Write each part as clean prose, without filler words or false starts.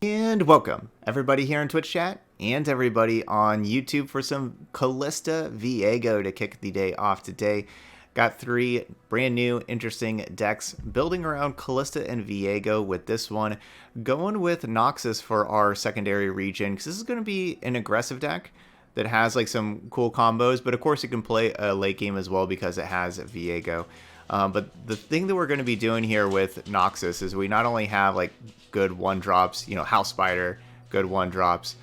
And welcome everybody here in Twitch chat and everybody on YouTube for some Kalista Viego to kick the day off today. Got three brand new interesting decks building around Kalista and Viego, with this one going with Noxus for our secondary region, because this is going to be an aggressive deck that has like some cool combos, but of course it can play a late game as well because it has Viego. But the thing that we're going to be doing here with Noxus is we not only have like good one-drops, you know, House Spider, good one-drops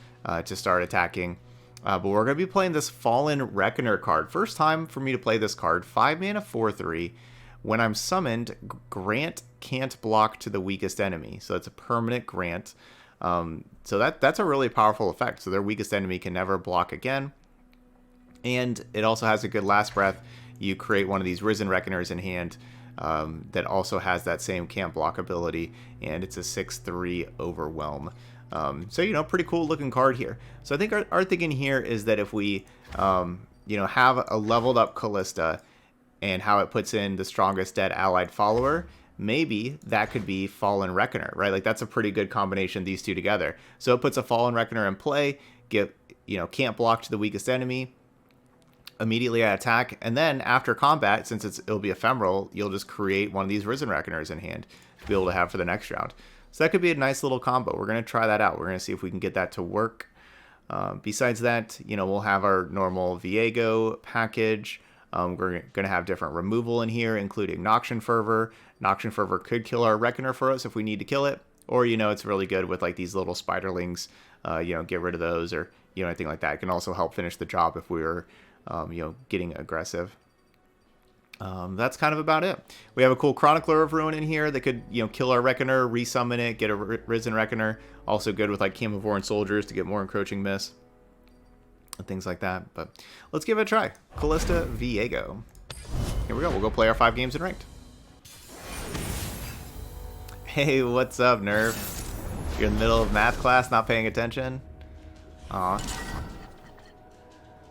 to start attacking, but we're going to be playing this Fallen Reckoner card. First time for me to play this card. 5 mana, 4/3. When I'm summoned, grant can't block to the weakest enemy. So it's a permanent grant. So that's a really powerful effect. So their weakest enemy can never block again. And it also has a good last breath. You create one of these Risen Reckoners in hand that also has that same can't block ability, and it's a 6/3 Overwhelm. So, you know, pretty cool looking card here. So I think our thinking here is that if we, you know, have a leveled up Kalista and how it puts in the strongest dead allied follower, maybe that could be Fallen Reckoner, right? Like that's a pretty good combination, these two together. So it puts a Fallen Reckoner in play, can't block to the weakest enemy, immediately at attack, and then after combat, since it'll be ephemeral, you'll just create one of these Risen Reckoners in hand to be able to have for the next round. So that could be a nice little combo. We're going to try that out. We're going to see if we can get that to work. Besides that, you know, we'll have our normal Viego package. We're going to have different removal in here, including Noxian Fervor. Noxian Fervor could kill our Reckoner for us if we need to kill it. Or, you know, it's really good with like these little spiderlings, you know, get rid of those, or, you know, anything like that. It can also help finish the job if we were you know, getting aggressive. That's kind of about it. We have a cool Chronicler of Ruin in here that could, you know, kill our Reckoner, resummon it, get a Risen Reckoner. Also good with like Camovoran Soldiers to get more encroaching miss and things like that. But let's give it a try. Kalista Viego. Here we go. We'll go play our 5 games in ranked. Hey, what's up, Nerf? You're in the middle of math class, not paying attention? Aw.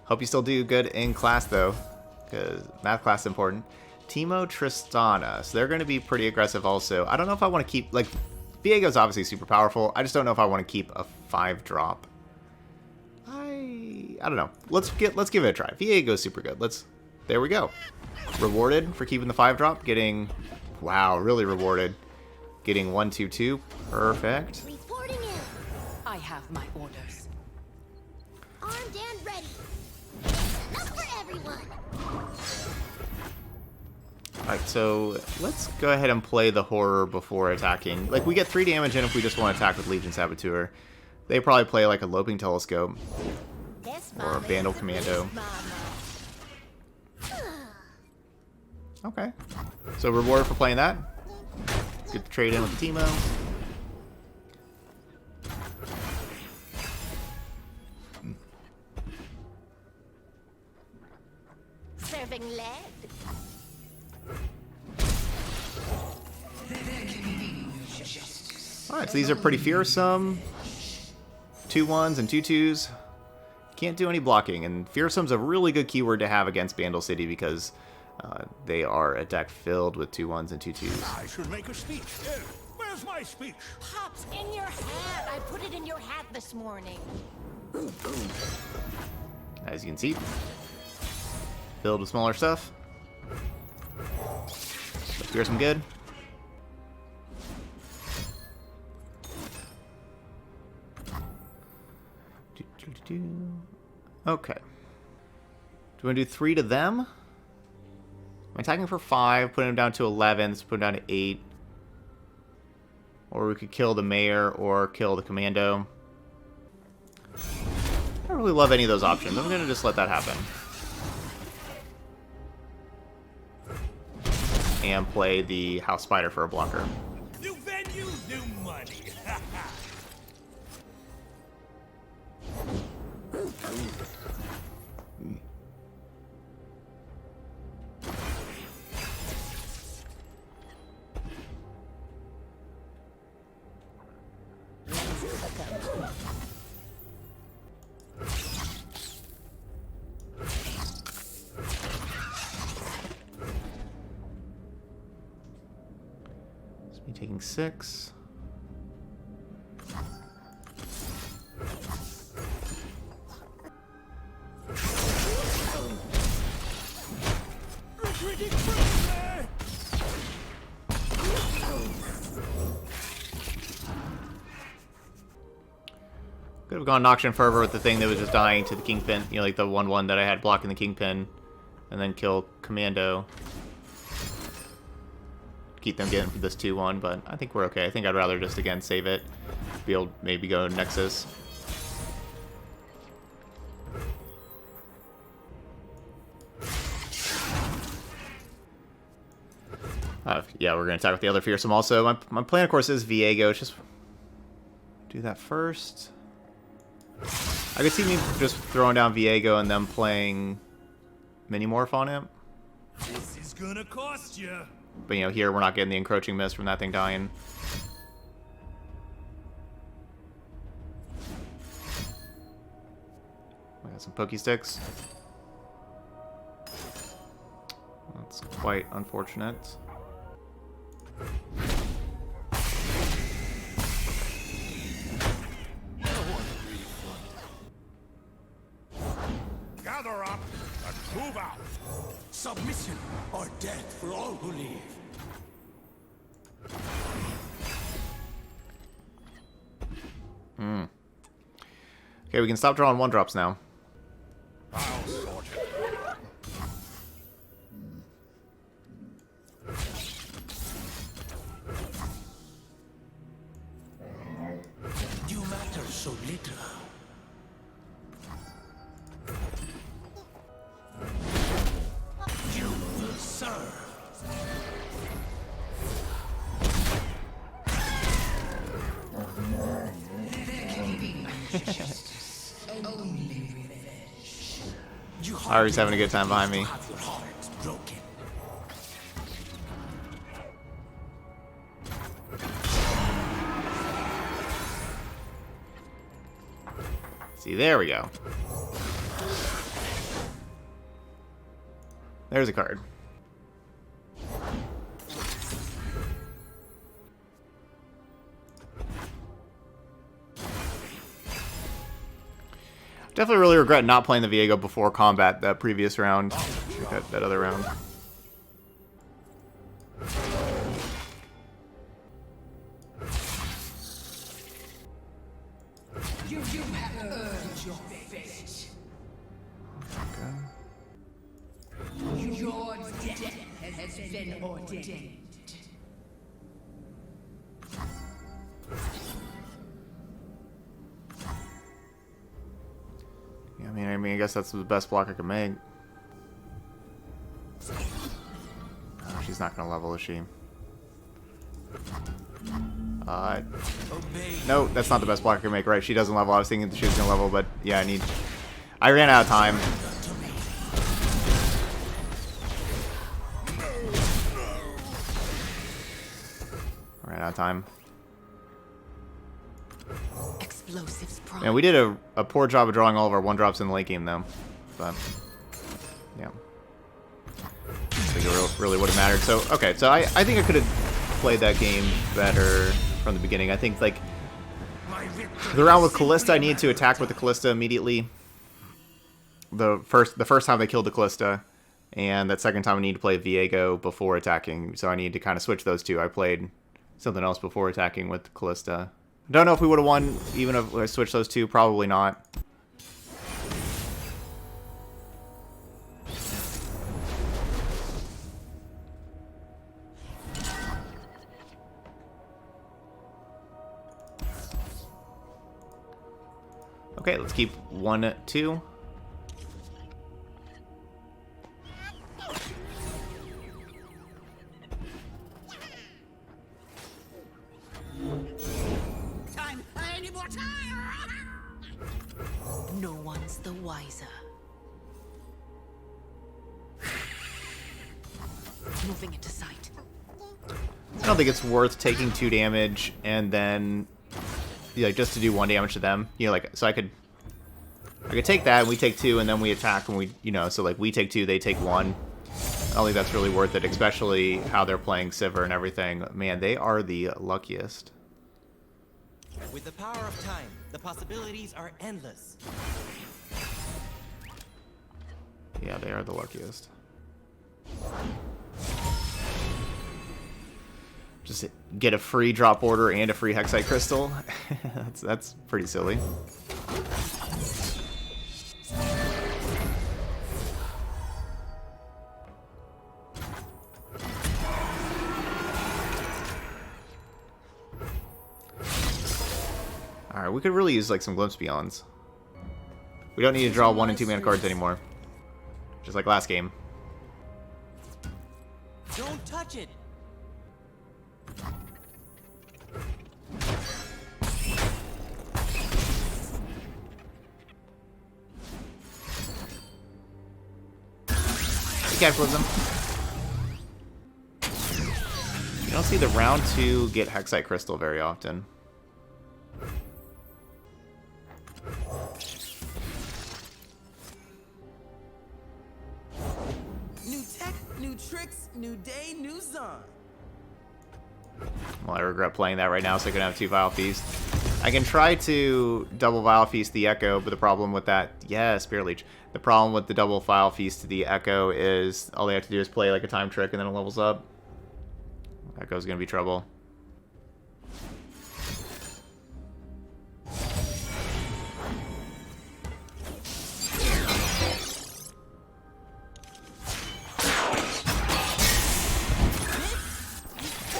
Hope you still do good in class, though, because math class is important. Teemo, Tristana. So they're going to be pretty aggressive also. I don't know if I want to keep, like, Viego's obviously super powerful. I just don't know if I want to keep a 5-drop. I don't know. Let's give it a try. Viego's super good. There we go. Rewarded for keeping the 5-drop. Getting, wow, really rewarded. Getting 1/2/2. Perfect. Reporting in. I have my orders. Armed and ready. Enough for everyone. Alright, so let's go ahead and play the Horror before attacking. Like, we get 3 damage in if we just want to attack with Legion Saboteur. They probably play like a Loping Telescope or a Vandal Commando. Okay. So reward for playing that. Get the trade in with the Teemo. Serving lead. Alright, so these are pretty fearsome. 2/1s and 2/2s. Can't do any blocking, and fearsome's a really good keyword to have against Bandle City because they are a deck filled with 2/1s and 2/2s. I should make a speech. Where's my speech? Pops in your hat. I put it in your hat this morning. As you can see, filled with smaller stuff. But fearsome good. Okay. Do we want to do 3 to them? I'm attacking for 5, putting them down to 11, let's put them down to 8. Or we could kill the Mayor or kill the Commando. I don't really love any of those options. I'm going to just let that happen. And play the House Spider for a blocker. New venue, new money. Taking 6. Breaking through there! Could have gone Noxian Fervor with the thing that was just dying to the Kingpin. You know, like the 1/1 that I had blocking the Kingpin. And then kill Commando. Keep them getting this 2-1, but I think we're okay. I think I'd rather just, again, save it. Be able to maybe go Nexus. Yeah, we're going to attack with the other Fearsome also. My plan, of course, is Viego. Just do that first. I could see me just throwing down Viego and them playing Minimorph on him. This is gonna cost you. But, you know, here we're not getting the encroaching mist from that thing dying. We got some Pokey Sticks. That's quite unfortunate. Gather up and move out. Submission or death for all who leave. Okay, we can stop drawing 1-drops now. I'll sort it. You matter so little. You will serve. Ari's having a good time behind me. See, there we go. There's a card. Definitely really regret not playing the Viego before combat that previous round. That other round. You have earned your fate. Your death has been ordained. Yeah, I mean, I guess that's the best block I can make. Oh, she's not gonna level, is she? No, that's not the best block I can make. Right, she doesn't level. I was thinking she was gonna level, but yeah, I ran out of time. I ran out of time. Explosives prime. And we did a poor job of drawing all of our 1-drops in the late game, though. But, yeah. I think it really would have mattered. So, okay, so I think I could have played that game better from the beginning. I think, like, the round with Kalista, I needed to attack with the Kalista immediately. The first time they killed the Kalista, and that second time I needed to play Viego before attacking. So I needed to kind of switch those two. I played something else before attacking with Kalista. Don't know if we would have won even if I switched those two. Probably not. Okay, let's keep 1-2. Time. I need more time. No one's the wiser. Moving into sight. I don't think it's worth taking 2 damage and then, yeah, just to do 1 damage to them. You know, like, so I could take that and we take 2 and then we attack and we, you know, so like we take 2, they take 1. I don't think that's really worth it, especially how they're playing Sivir and everything. Man, they are the luckiest. With the power of time, the possibilities are endless. Yeah, they are the luckiest. Just get a free drop order and a free Hexite Crystal. That's pretty silly. Alright, we could really use like some Glimpse Beyonds. We don't need to draw 1 and 2 mana cards anymore. Just like last game. Don't touch it. Capitalism. You don't see the round 2 get Hexite Crystal very often. New tech, new tricks, new day, new Zon. Well, I regret playing that right now, so I can have 2 Vile Feast. I can try to double Vile Feast the Ekko, but the problem with that... Yeah, Spirit Leech. The problem with the double Vile Feast to the Ekko is all they have to do is play like a time trick and then it levels up. Ekko's gonna be trouble.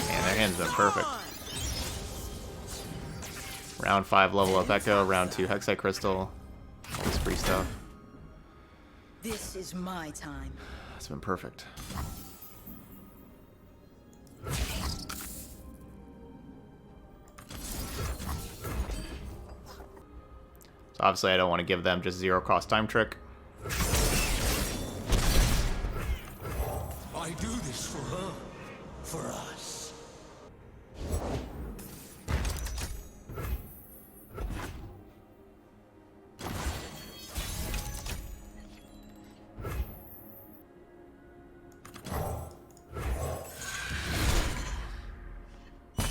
Man, their hand's been perfect. Round 5 level up Ekko, round 2 Hexite Crystal. All this free stuff. This is my time. It's been perfect. So obviously I don't want to give them just 0 cost time trick. I do this for her, for us.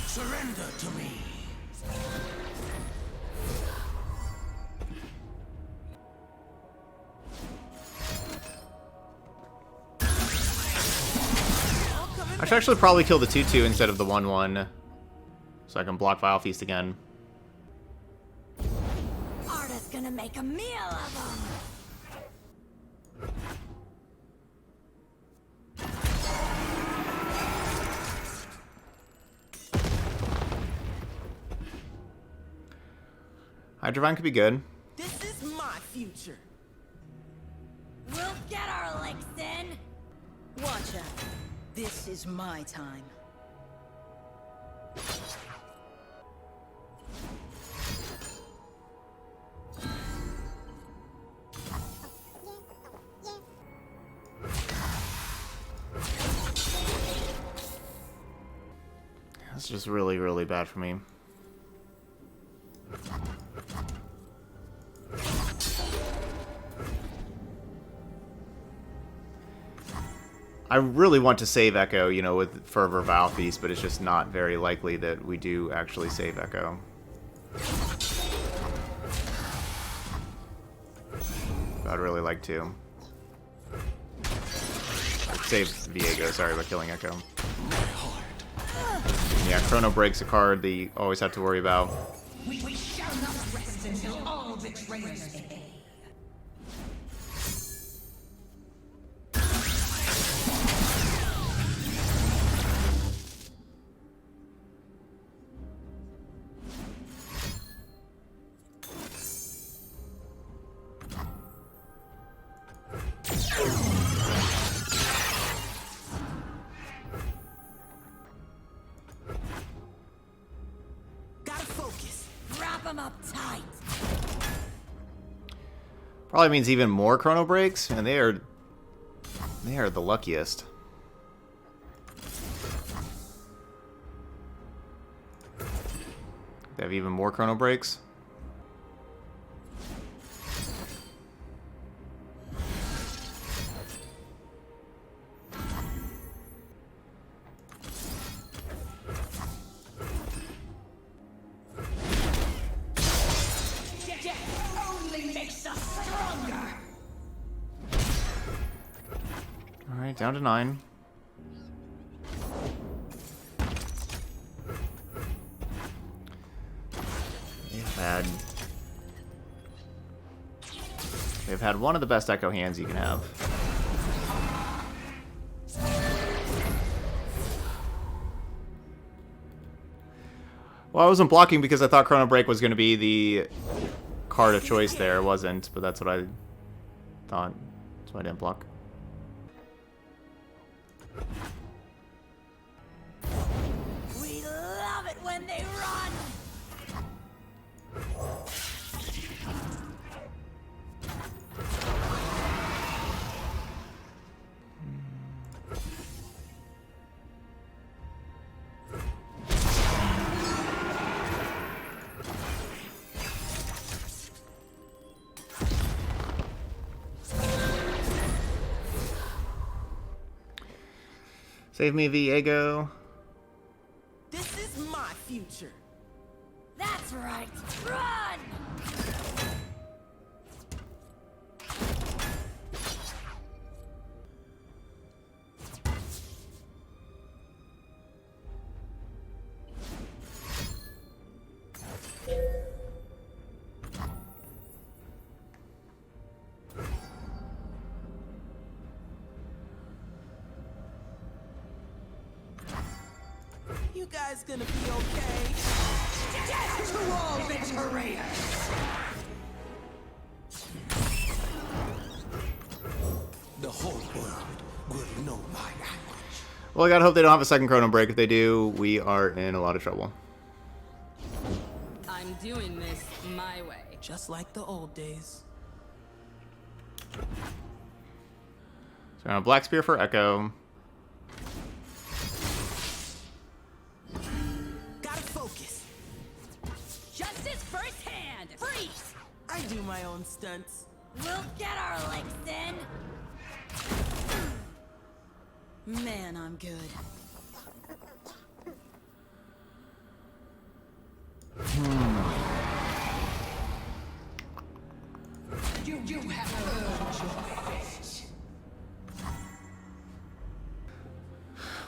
Surrender to me. I should actually probably kill the 2/2 instead of the 1/1, so I can block Vile Feast again. Arda's gonna make a meal of them. Hydrovine could be good. This is my future. We'll get our licks in. Watch out. This is my time. That's just really, really bad for me. I really want to save Ekko, you know, with Fervor Vile Feast, but it's just not very likely that we do actually save Ekko. I'd really like to. Save Viego, sorry about killing Ekko. Yeah, Chrono Break's a card that you always have to worry about. We shall not rest until all betrayers pay. Probably means even more Chrono Breaks, and they are the luckiest. They have even more Chrono Breaks. Alright, down to 9. They've had one of the best Ekko hands you can have. Well, I wasn't blocking because I thought Chrono Break was going to be the card of choice there. It wasn't, but that's what I thought. So I didn't block. We love it when they run. Save me, Viego. This is my future. That's right. Run! You guys gonna be okay? Death to all betrayers! The whole world will know my anguish. Well, I gotta hope they don't have a second Chrono Break. If they do, we are in a lot of trouble. I'm doing this my way. Just like the old days. So, Black Spear for Ekko. Gotta focus. Justice firsthand! Freeze! I do my own stunts. We'll get our licks in! Man, I'm good. You have earned your fate.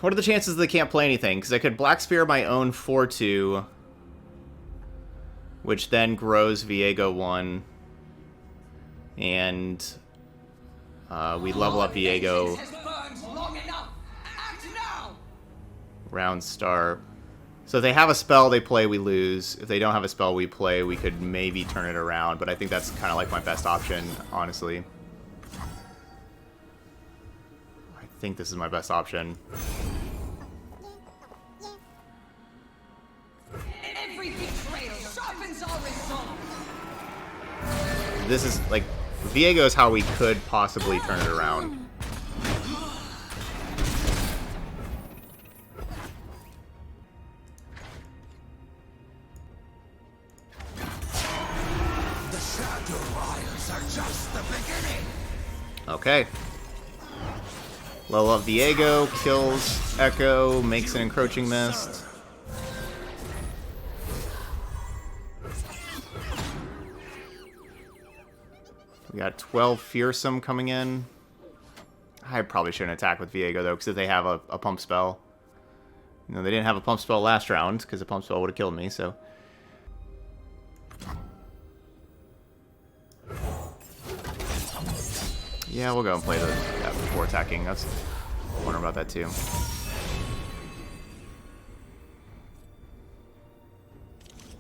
What are the chances they can't play anything? Because I could Black Spear my own 4-2, which then grows Viego 1, and we level up Viego Has burned long enough. Act now! round start. So if they have a spell they play, we lose. If they don't have a spell we play, we could maybe turn it around, but I think that's kind of like my best option, honestly. I think this is my best option. Every betrayal sharpens our resolve. This is, like, Viego is how we could possibly turn it around. The Shadow Isles are just the beginning. Okay. Level up Viego, kills Ekko, makes an encroaching mist. We got 12 Fearsome coming in. I probably shouldn't attack with Viego, though, because if they have a pump spell. You know, they didn't have a pump spell last round, because a pump spell would have killed me, so. Yeah, we'll go and play that before attacking. That's wondering about that, too.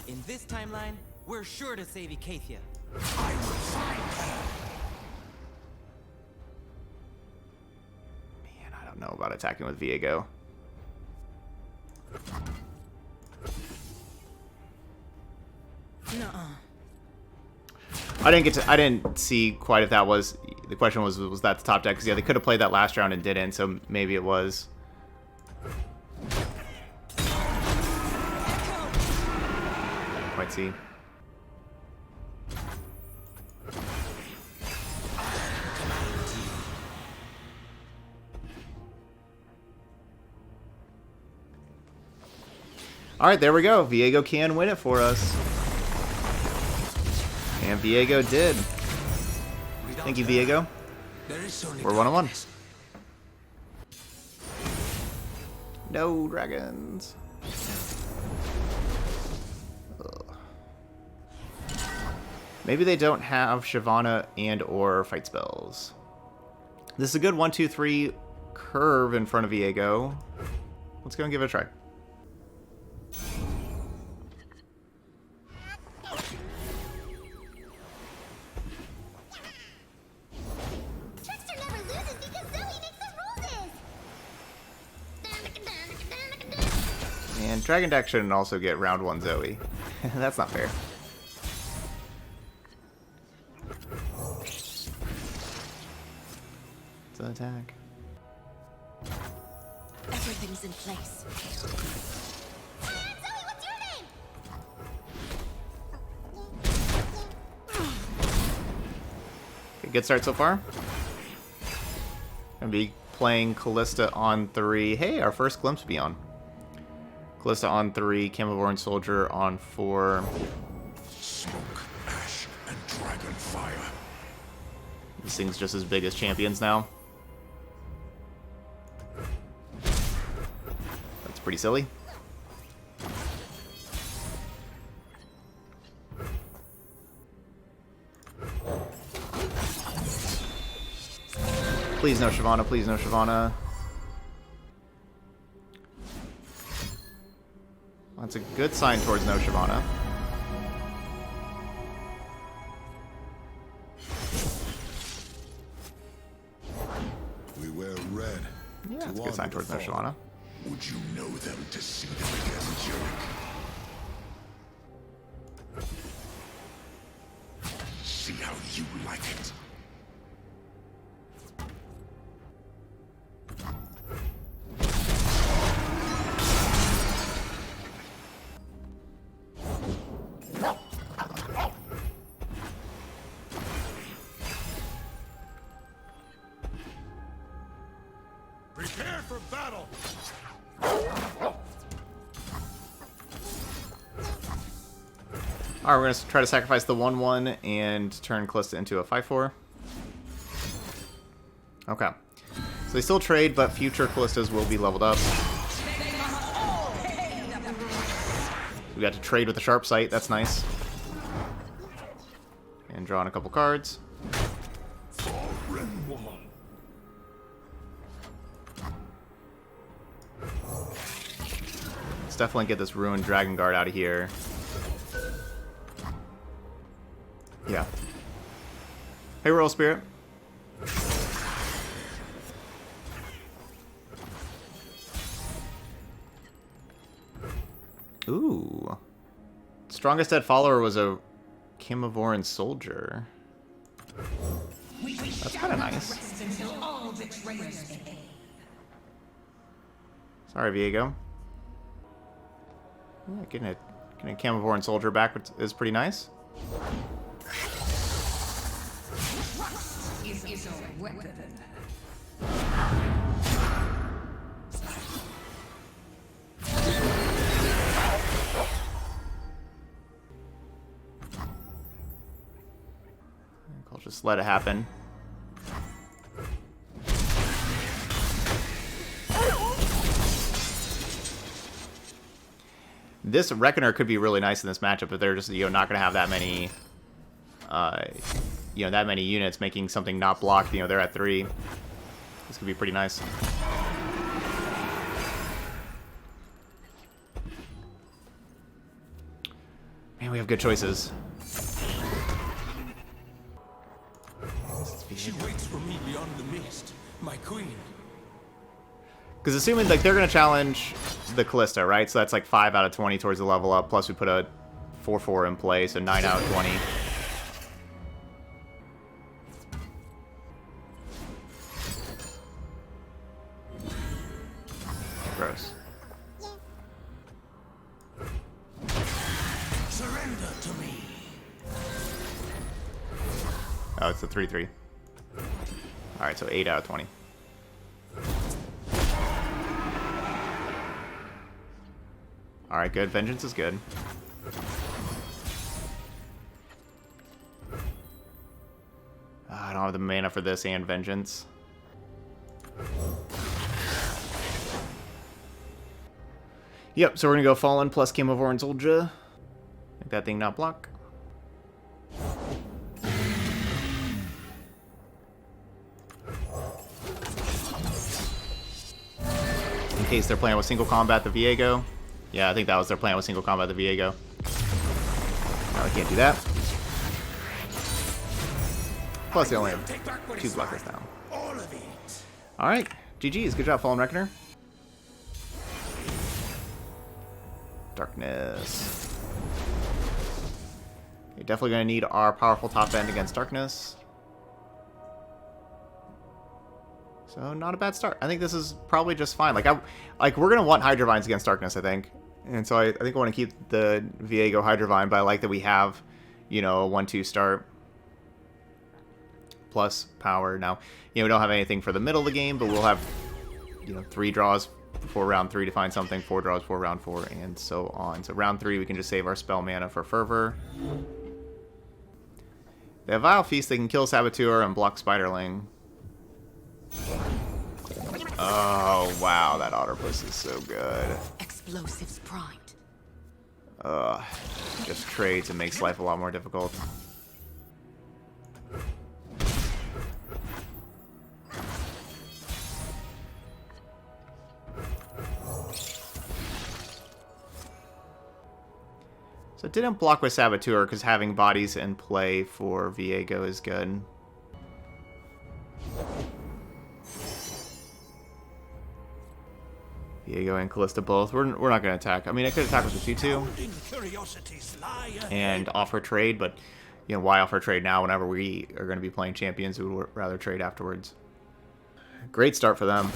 In this timeline, we're sure to save Ikathia. I will find her. Man, I don't know about attacking with Viego. Nuh-uh. I didn't see quite if that was the question was that the top deck, because yeah, they could have played that last round and didn't, so maybe it was. Quite see. Alright, there we go. Viego can win it for us. And Viego did. Thank you, Viego. There is only We're 1-1. darkness. No dragons. Ugh. Maybe they don't have Shyvana and or fight spells. This is a good 1-2-3 curve in front of Viego. Let's go and give it a try. Trickster never loses because Zoe makes the rules. And Dragon Deck shouldn't also get round 1 Zoe. That's not fair. It's an attack. Everything's in place. Hey, Zoe, what's your name? Okay, good start so far. Gonna be playing Kalista on 3. Hey, our first Glimpse Beyond. Kalista on 3, Camelborn Soldier on 4. Smoke, ash, and dragon fire. This thing's just as big as champions now. That's pretty silly. Please no Shyvana, please no Shyvana. That's a good sign towards no Shyvana. We wear red. Yeah, that's a good sign towards no Shyvana. Would you know them to see them again, Jerick? See how you like it. Prepare for battle! Alright, we're going to try to sacrifice the 1-1 and turn Kalista into a 5-4. Okay. So they still trade, but future Kalistas will be leveled up. We got to trade with the Sharp Sight, that's nice. And drawing a couple cards. Let's definitely get this Ruined Dragon Guard out of here. Yeah. Hey, Royal Spirit. Ooh. Strongest dead follower was a Camelborn Soldier. That's kind of nice. Sorry, Viego. Yeah, getting a Camelborn Soldier back is pretty nice. I'll just let it happen. This Reckoner could be really nice in this matchup, but they're just, you know, not going to have that many, you know, that many units making something not blocked. You know, they're at 3. This could be pretty nice. Man, we have good choices. She waits for me beyond the mist, my queen. Because assuming, like, they're going to challenge the Kalista, right? So that's like 5 out of 20 towards the level up, plus we put a 4-4 in play, so 9 out of 20. Gross. Surrender to me. Oh, it's a 3-3. Alright, so 8 out of 20. Alright, good. Vengeance is good. I don't have the mana for this and Vengeance. Yep, so we're gonna go Fallen plus Camelborn Soldier. Make that thing not block. case they're playing with single combat the Viego. Yeah, I think that was their plan, with single combat the Viego. No, I can't do that. Plus, they only have 2 blockers now. Alright, GG's. Good job, Fallen Reckoner. Darkness. You're definitely going to need our powerful top end against Darkness. So, not a bad start. I think this is probably just fine. Like we're going to want Hydrovines against Darkness, I think. And so I think I want to keep the Viego Hydrovine, but I like that we have, you know, a 1-2 start. Plus power. Now, you know, we don't have anything for the middle of the game, but we'll have, you know, 3 draws before round 3 to find something, 4 draws for round 4, and so on. So round 3, we can just save our spell mana for Fervor. They have Vile Feast. They can kill Saboteur and block Spiderling. Oh, wow. That Otterpuss is so good. Explosives primed. Just trades and makes life a lot more difficult. So it didn't block with Saboteur because having bodies in play for Viego is good. Viego and Kalista both. We're not going to attack. I mean, I could attack with the 2-2 and offer trade, but you know, why offer trade now whenever we are going to be playing champions who would rather trade afterwards? Great start for them.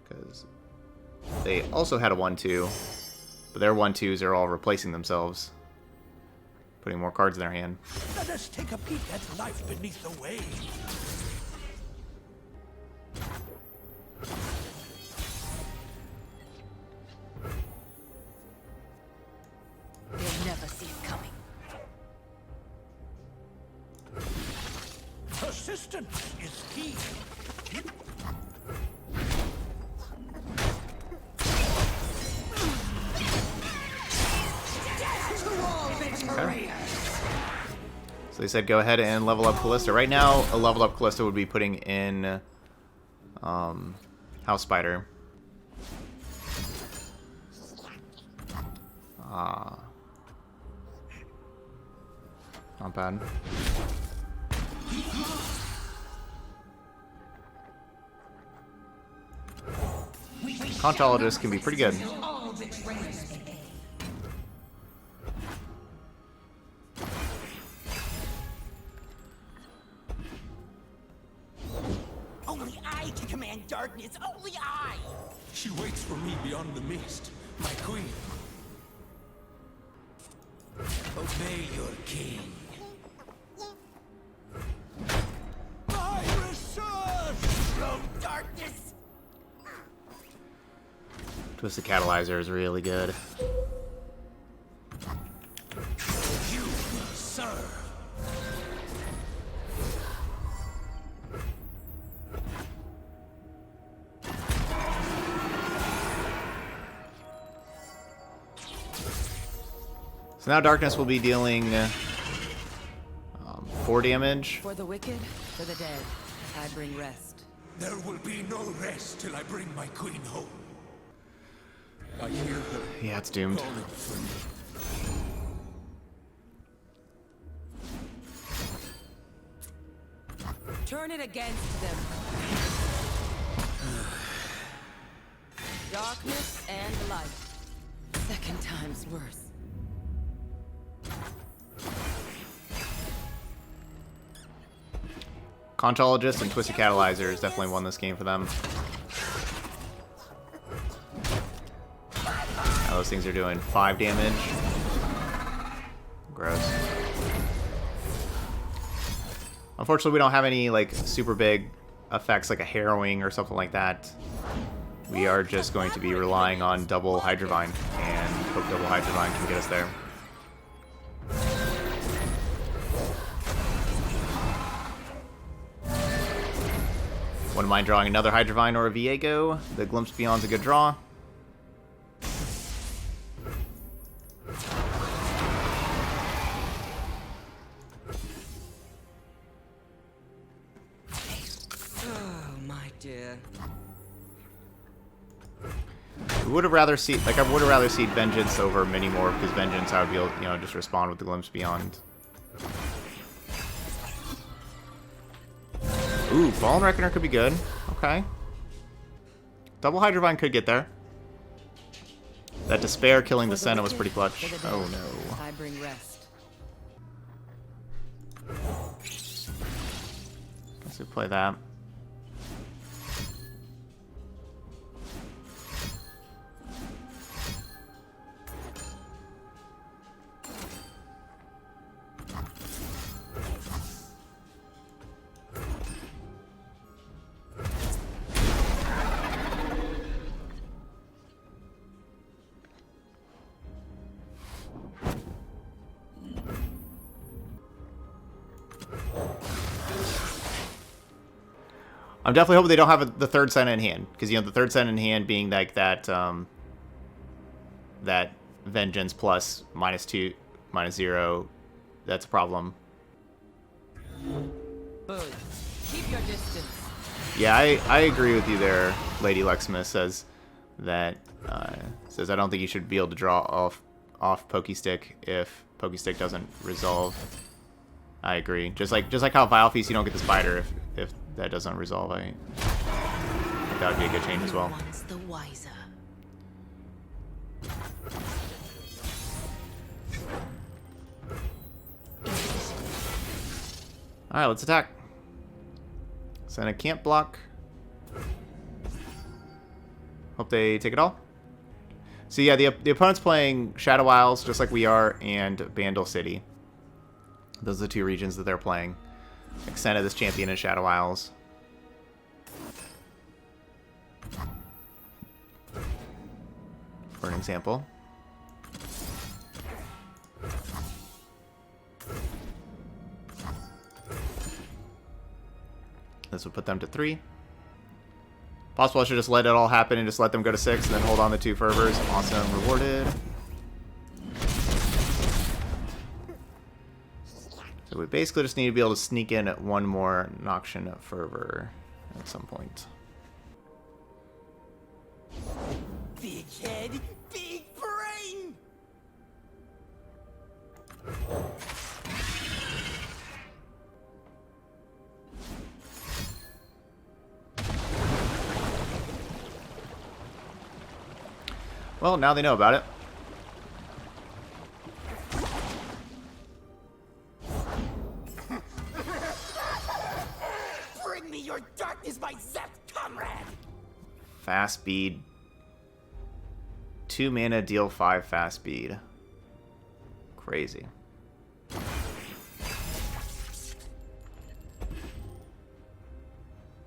Because they also had a 1-2, but their 1-2s are all replacing themselves, putting more cards in their hand. Let us take a peek at life beneath the waves. They'll never see it coming. Persistence is key. So they said go ahead and level up Kalista. Right now, a level up Kalista would be putting in House Spider. Not bad. Conchologist can be pretty good. Only I can command darkness. Only I. She waits for me beyond the mist, my queen. Obey your king. I resurge from darkness. Twisted Catalyzer is really good. You will serve. So now Darkness will be dealing 4 damage. For the wicked, for the dead, I bring rest. There will be no rest till I bring my queen home. I hear her Yeah, it's doomed. calling for me. Turn it against them. Darkness and light. Second time's worse. Conchologist and Twisted Catalyzer has definitely won this game for them. Now those things are doing 5 damage. Gross. Unfortunately, we don't have any like super big effects like a harrowing or something like that. We are just going to be relying on double Hydrovine, and hope double Hydrovine can get us there. Wouldn't mind drawing another Hydrovine or a Viego. The Glimpse Beyond's a good draw. Oh, my dear. I would have rather seen Vengeance over Mini Morph, because Vengeance I would be able, you know, just respond with the Glimpse Beyond. Ooh, Fallen Reckoner could be good. Okay. Double Hydrovine could get there. That Despair killing the Senna was pretty clutch. Oh no. I bring rest. Let's play that. I'm definitely hoping they don't have the third Senna in hand, because, you know, the third Senna in hand being like that, that Vengeance plus -2, -0, that's a problem. Bully, keep your distance. Yeah, I agree with you there. Lady Lexima says that, I don't think you should be able to draw off Pokestick if Pokestick doesn't resolve. I agree. Just like how Vile Feast, you don't get the spider if that doesn't resolve. I think that would be a good change as well. One's the wiser. Alright, let's attack. Senna can't block. Hope they take it all. So yeah, the opponent's playing Shadow Isles, just like we are, and Bandle City. Those are the two regions that they're playing. Like Senna, this champion, in Shadow Isles. For an example. This would put them to 3. Possible I should just let it all happen and just let them go to 6 and then hold on the 2 fervors. Awesome, rewarded. So we basically just need to be able to sneak in at 1 more Noxian fervor at some point. Big head, big brain! Well, now they know about it. Bring me your darkness, my Zep comrade! Fast speed. 2 mana, deal 5 fast speed. Crazy.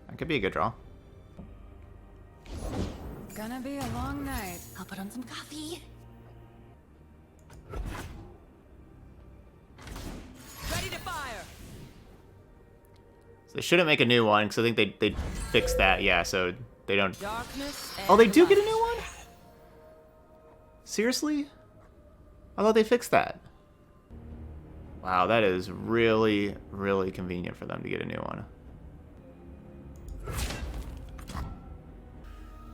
That could be a good draw. Gonna be a long night. I'll put on some coffee. Ready to fire. So they shouldn't make a new one, because I think they fixed that. Yeah, so they don't... Darkness. Oh, they do and get a new one? Seriously? I thought they fixed that. Wow, that is really, really convenient for them to get a new one.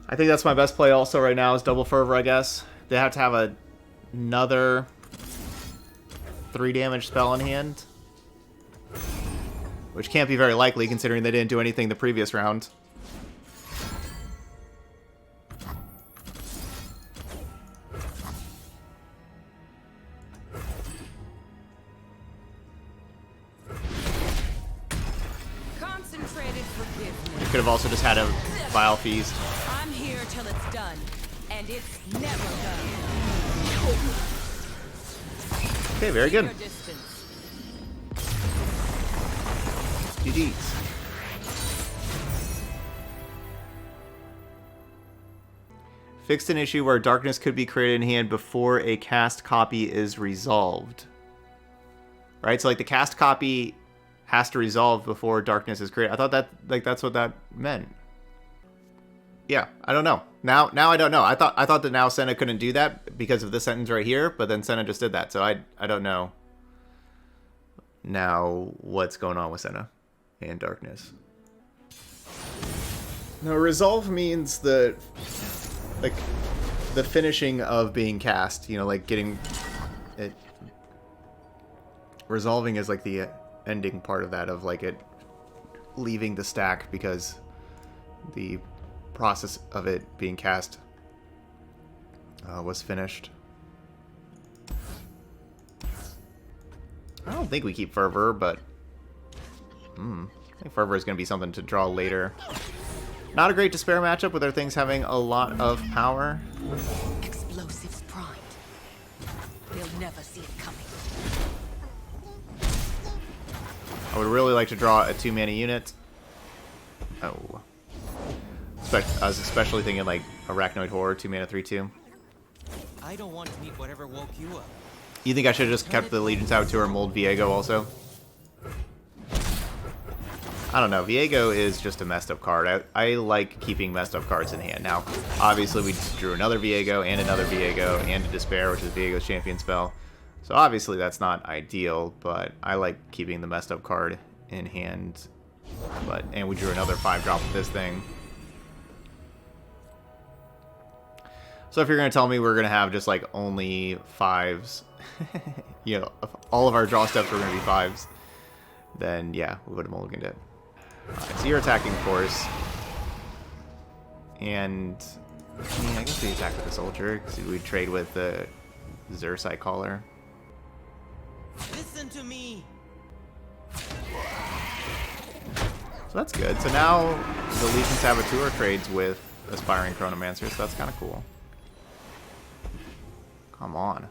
I think that's my best play also right now is Double Fervor, I guess. They have to have another 3 damage spell in hand. Which can't be very likely considering they didn't do anything the previous round. Concentrated forgiveness. Could have also just had a Vile Feast. I'm here till it's done, and it's never done. Okay, very good. Your distance. GG's. Fixed an issue where darkness could be created in hand before a cast copy is resolved. Right? So like the cast copy has to resolve before darkness is created. I thought that that's what that meant. Yeah, I don't know. Now I don't know. I thought that now Senna couldn't do that because of this sentence right here, but then Senna just did that. So I don't know now what's going on with Senna and darkness. No, resolve means the, like, the finishing of being cast. You know, like getting it. Resolving is like the ending part of that, of like it leaving the stack because the process of it being cast was finished. I don't think we keep Fervor, but I think Fervor is going to be something to draw later. Not a great Despair matchup with our things having a lot of power. Explosives primed. They'll never see it coming. I would really like to draw a 2-mana unit. Oh. I was especially thinking like Arachnoid Horror, 2-mana 3/2. I don't want to meet whatever woke you up. You think I should have just kept the Legion Saboteur and Mold Viego also? I don't know. Viego is just a messed up card. I like keeping messed up cards in hand. Now, obviously we just drew another Viego and a Despair, which is Viego's champion spell. So obviously that's not ideal, but I like keeping the messed up card in hand. And we drew another 5-drop with this thing. So if you're going to tell me we're going to have just like only 5s, you know, if all of our draw steps were going to be 5s, then yeah, we would have mulliganed it. Alright, so you're attacking, of course. And I mean, I guess we attack with the Soldier, because we trade with the Xur'sai Caller. Listen to me. So that's good. So now the Legion Saboteur trades with Aspiring Chronomancer, so that's kind of cool. Come on.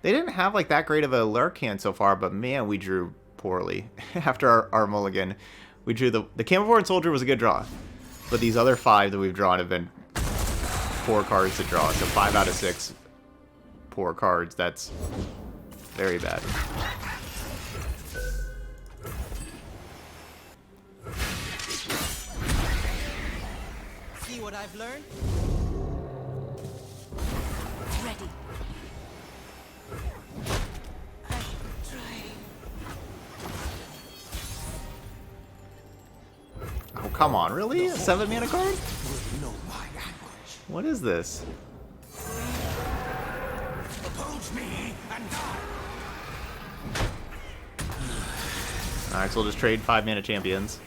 They didn't have like that great of a lurk hand so far, but man, we drew poorly. After our mulligan, we drew the Camouflage Soldier was a good draw, but these other 5 that we've drawn have been poor cards to draw. So 5 out of 6 poor cards. That's very bad. See what I've learned? Ready. Oh, come on, really? A 7-mana card? Know my anguish. What is this? Oppose me and die. Alright, so we'll just trade 5-mana champions.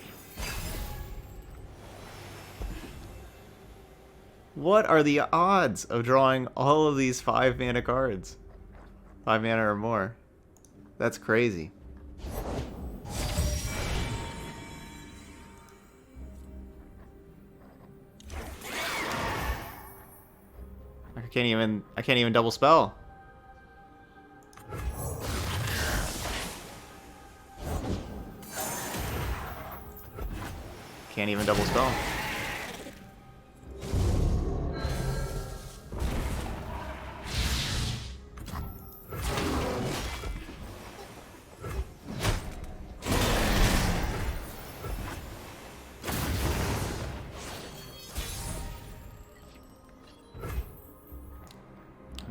What are the odds of drawing all of these 5-mana cards? 5 mana or more. That's crazy. I can't even double spell. Can't even double spell.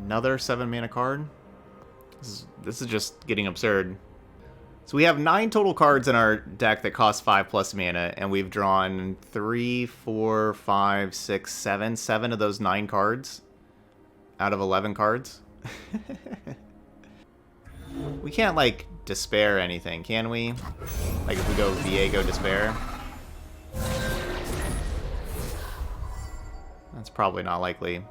Another 7-mana card. This is just getting absurd. So we have 9 total cards in our deck that cost 5+ mana, and we've drawn 3, 4, 5, 6, 7. 7 of those 9 cards out of 11 cards. We can't, like, despair anything, can we? Like, if we go Viego Despair? That's probably not likely.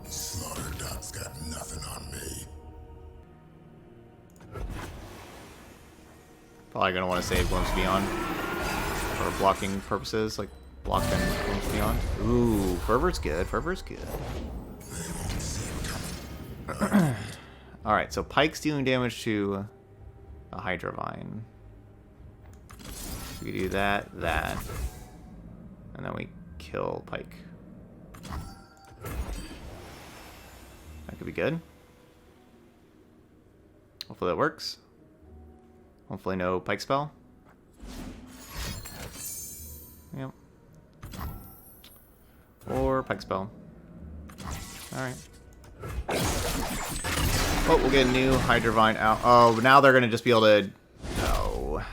Slaughterdot's got nothing on me. Probably gonna want to save Glimpse Beyond for blocking purposes, like block and Glimpse Beyond. Ooh, Fervor's good. Fervor's good. Alright, so Pike's dealing damage to a Hydravine. We do that, and then we kill Pike. That could be good. Hopefully that works. Hopefully no Pike spell. Yep. Or Pike spell. Alright. Oh, we'll get a new Hydravine out. Oh, now they're going to just be able to... No.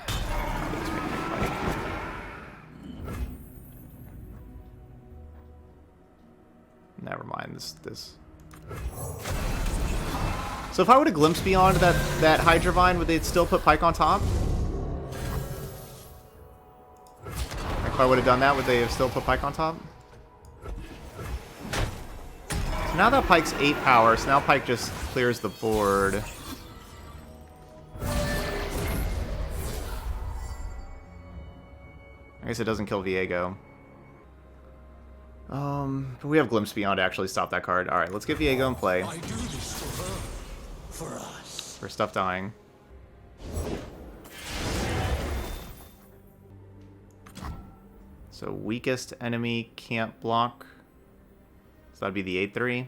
Never mind this. So if I would have glimpsed beyond that Hydra Vine, would they still put Pyke on top? If I would have done that, would they have still put Pyke on top? So now that Pyke's 8 power, so now Pyke just clears the board. I guess it doesn't kill Viego. But we have Glimpse Beyond to actually stop that card. Alright, let's get Viego in play. I do this for her, for us. For stuff dying. So weakest enemy can't block. So that'd be the 8-3.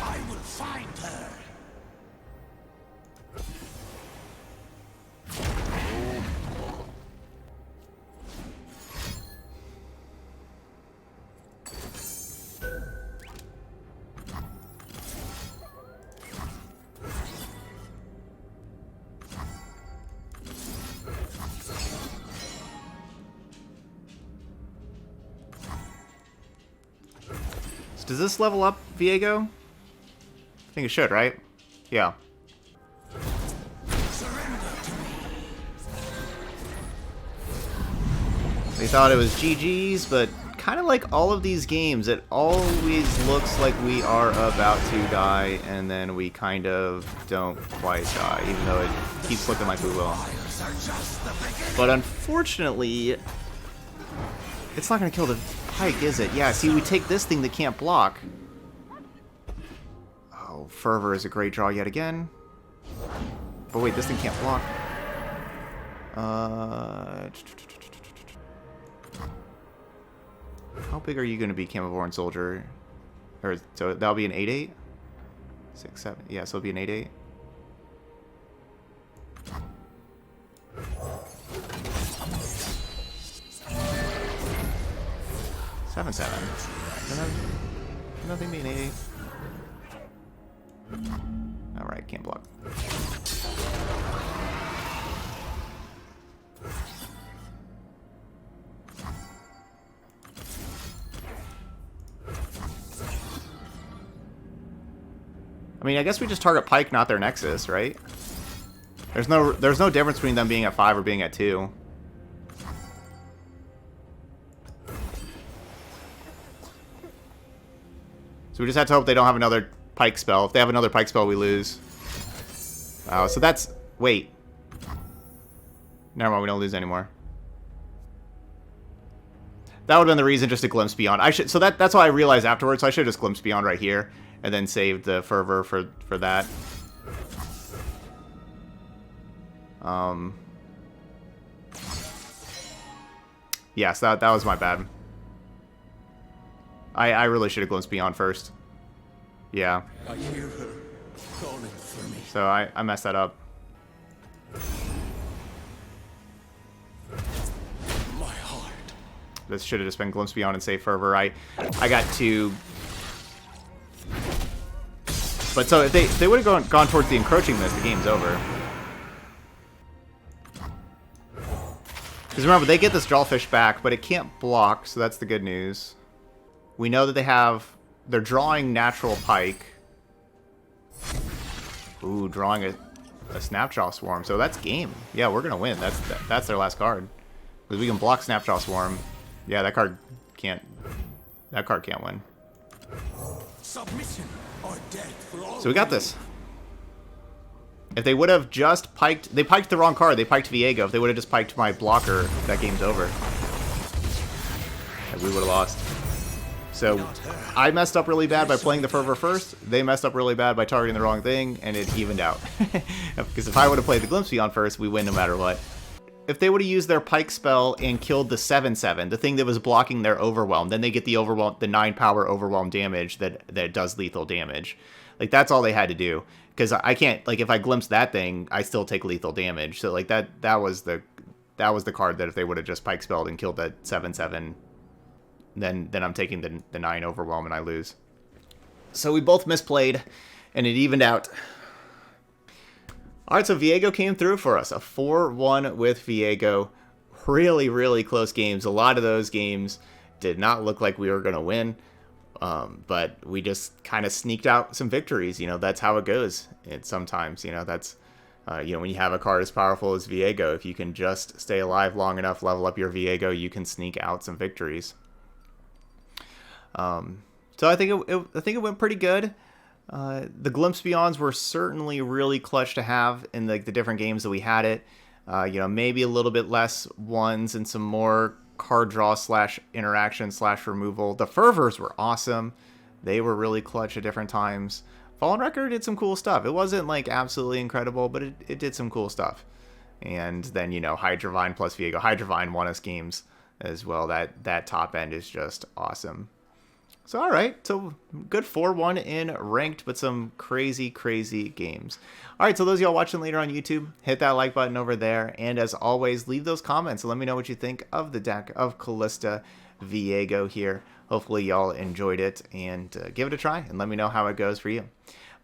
I will find her. Does this level up Viego? I think it should, right? Yeah. They thought it was GG's, but kind of like all of these games, it always looks like we are about to die, and then we kind of don't quite die, even though it keeps looking like we will. But unfortunately, it's not going to kill the Pyke, is it? Yeah, see, we take this thing that can't block. Oh, Fervor is a great draw yet again. But wait, this thing can't block. How big are you going to be, Camelborn Soldier? Or, so that'll be an 8-8? 6, 7. Yeah, so it'll be an 8-8. Seven. Nothing being 8-8. Alright, can't block. I mean, I guess we just target Pyke, not their Nexus, right? There's no difference between them being at 5 or being at 2. So we just have to hope they don't have another Pyke spell. If they have another Pyke spell, we lose. Oh, so that's... Wait. Never mind, we don't lose anymore. That would have been the reason just to Glimpse Beyond. So that's why I realized afterwards. So I should have just Glimpse Beyond right here. And then saved the Fervor for that. Yes, that was my bad. I really should have Glimpsed Beyond first. Yeah. I hear her calling for me. So I messed that up. My heart. This should have just been Glimpsed Beyond and save Fervor. I got two. But so if they would have gone towards the encroaching mist, the game's over. Because remember, they get this Jawfish back, but it can't block, so that's the good news. We know that they're drawing natural Pyke. Ooh, drawing a Snapjaw Swarm, so that's game. Yeah, we're gonna win. That's their last card. Because we can block Snapjaw Swarm. Yeah, that card can't win. Submission or death for all. So we got this. If they would have just piked... They piked the wrong card. They piked Viego. If they would have just piked my blocker, that game's over. And we would have lost. So I messed up really bad by playing the Fervor first. They messed up really bad by targeting the wrong thing, and it evened out. Because if I would have played the Glimpse Beyond first, we win no matter what. If they would have used their Pyke spell and killed the 7/7, the thing that was blocking their Overwhelm, then they get the Overwhelm, the 9 power Overwhelm damage that does lethal damage. Like, that's all they had to do. Because I can't, like, if I glimpse that thing, I still take lethal damage. So, like, that was the card that if they would have just Pyke spelled and killed that 7/7, then I'm taking the 9 Overwhelm and I lose. So we both misplayed, and it evened out. All right, so Viego came through for us. A 4-1 with Viego. Really, really close games. A lot of those games did not look like we were going to win. But we just kind of sneaked out some victories. You know, that's how it goes. Sometimes, you know, that's, you know, when you have a card as powerful as Viego, if you can just stay alive long enough, level up your Viego, you can sneak out some victories. So I think it went pretty good. The Glimpse Beyonds were certainly really clutch to have in the different games that we had it. You know, maybe a little bit less ones and some more card draw / interaction / removal. The Fervors were awesome. They were really clutch at different times. Fallen Record did some cool stuff. It wasn't like absolutely incredible, but it did some cool stuff. And then, you know, Hydravine plus Viego. Hydravine won us games as well. That top end is just awesome. So, all right. So, good 4-1 in ranked, but some crazy, crazy games. All right. So, those of y'all watching later on YouTube, hit that like button over there. And as always, leave those comments and let me know what you think of the deck of Kalista Viego here. Hopefully, y'all enjoyed it and give it a try and let me know how it goes for you.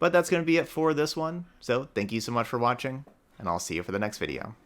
But that's going to be it for this one. So, thank you so much for watching, and I'll see you for the next video.